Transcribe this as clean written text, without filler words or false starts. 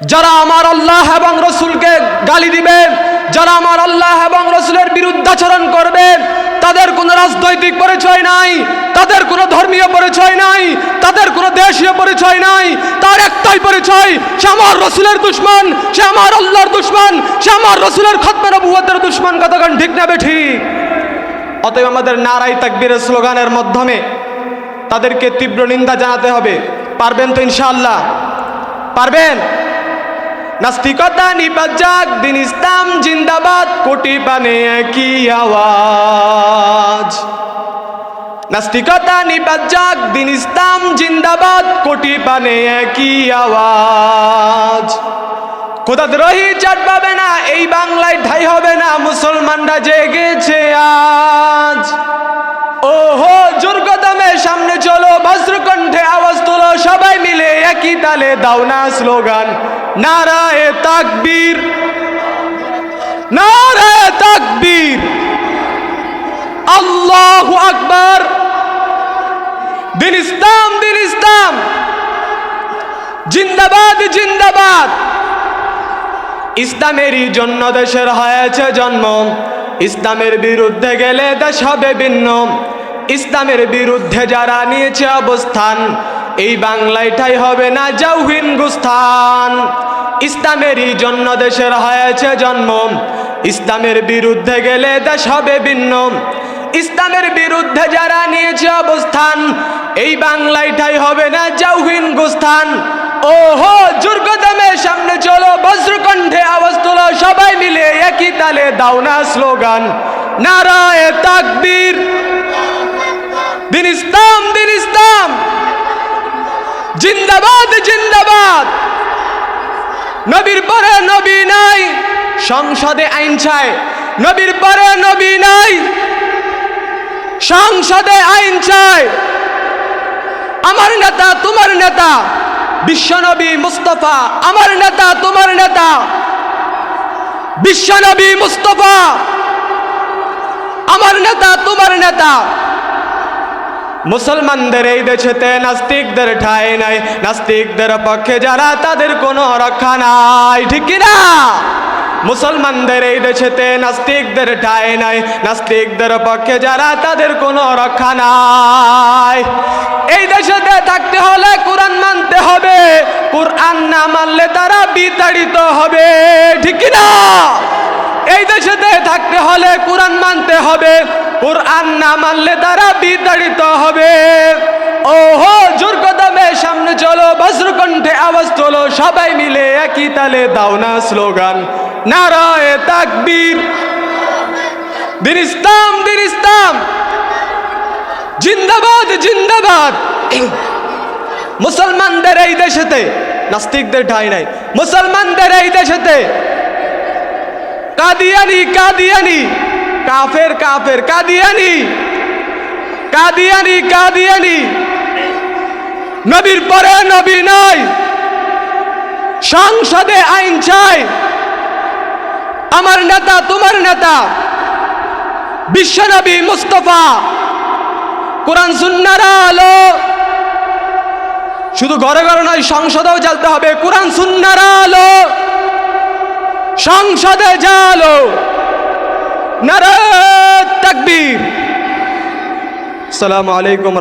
যারা আমার আল্লাহ এবং রসুলকে গালি দিবে, যারা আমার আল্লাহ এবং রসুলের বিরুদ্ধাচরণ করবে, তাদের কোনো রাজনৈতিক পরিচয় নাই, তাদের কোনো ধর্মীয় পরিচয় নাই, তাদের কোনো দেশীয় পরিচয় নাই। তার একটাই পরিচয়, সে আমার রসুলের দুশমন, সে আমার আল্লাহর দুশমন, সে আমার রসুলের খতমে নবুয়তের দুশমন। কতক্ষণ ঠিক না বেঠিক? অতএব আমাদের নারায়ে তাকবীরের স্লোগানের মাধ্যমে তাদেরকে তীব্র নিন্দা জানাতে হবে। পারবেন তো ইনশাআল্লাহ? পারবেন? নাস্তিকতা নিপাত যাক, দিন ইসলাম জিন্দাবাদ, কোটি পানে একই আওয়াজ। নাস্তিকতা নিপাত যাক, দিন ইসলাম জিন্দাবাদ, কোটি পানে একই আওয়াজ। খোদাদ্রোহী চাট পাবে না, এই বাংলায় ঠাঁই হবে না, মুসলমানরা জেগেছে আজ। ওহো জোর কদমে সামনে চলো, বজ্রকণ্ঠে আওয়াজ তোলো, সবাই মিলে একই তালে দাও না স্লোগান, নারায়ে তাকবীর, নারায়ে তাকবীর, আল্লাহু আকবার। দিন ইসলাম, দিন ইসলাম জিন্দাবাদ, জিন্দাবাদ। ইসলামেরই জন্য দেশের হয়েছে জন্ম, ইসলামের বিরুদ্ধে গেলে দেশ হবে ভিন্ন। ইসলামের বিরুদ্ধে যারা নিয়েছে অবস্থান, এই বাংলায় ঠাঁই হবে না যাও হিন্দুস্তান। ইসলামেরই জন্য দেশের হয়েছে জন্ম, ইসলামের বিরুদ্ধে গেলে দেশ হবে ভিন্ন। ইসলামের বিরুদ্ধে যারা নিয়েছে অবস্থান, এই বাংলায় ঠাঁই হবে না যাও হিন্দুস্তান। ওহো জোর কদমে সামনে চলো, বজ্রকণ্ঠে আওয়াজ তোলো, সবাই মিলে একই তালে দাও না স্লোগান, নারায়ে তাকবীর। দিন ইসলাম, দিন ইসলাম জিন্দাবাদ, জিন্দাবাদ। নবীর পরে নবী নাই, সংসদে আইন চায়। নবীর পরে নবী নাই, সংসদে আইন চায়। আমার নেতা তোমার নেতা বিশ্বনবী মুস্তাফা, আমার নেতা তোমার নেতা বিশ্বনবী মুস্তাফা, আমার নেতা তোমার নেতা। মুসলমানদের এই দেশেতে নাস্তিকদের ঠাঁই নাই, নাস্তিকদের পক্ষে যারা তাদের কোনো রক্ষা নাই, ঠিক কি না? মুসলমানদের এই দেশেতে নাস্তিকদের ঠাঁই নাই, নাস্তিকদের পক্ষে যারা তাদের কোনো রক্ষা নাই। এই দেশেতে থাকতে হলে কোরআন মানতে হবে, কোরআন না মানলে তারা বিতাড়িত হবে, ঠিক কি না? এই দেশেতে থাকতে হলে কোরআন মানতে হবে, কোরআন না মানলে তারা বিতাড়িত হবে। ওহো জোর কদমে সামনে চলো, বজ্রকণ্ঠে আওয়াজ তোলো, সবাই মিলে একই তালে দাও না স্লোগান, নারায়ে তাকবীর। দিন ইসলাম, দিন ইসলাম জিন্দাবাদ, জিন্দাবাদ। মুসলমানদের এই দেশেতে নাস্তিকদের ঠাঁই নাই, মুসলমানদের এই দেশেতে কাদিয়ানি, কাদিয়ানি, কাফের, কাফের, কাদিয়ানি, কাদিয়ানি, কাদিয়ানি। নবীর পরে নবী নাই, সংসদে আইন চাই। আমার নেতা তোমার নেতা বিশ্বনবী মুস্তাফা, কোরআন সুন্নাহর আলো শুধু ঘরে ঘরে নয়, সংসদেও জ্বালতে হবে। কোরআন সুন্নাহর আলো সংসদে জ্বালো, নারায়ে তাকবীর। আসসালামু আলাইকুম।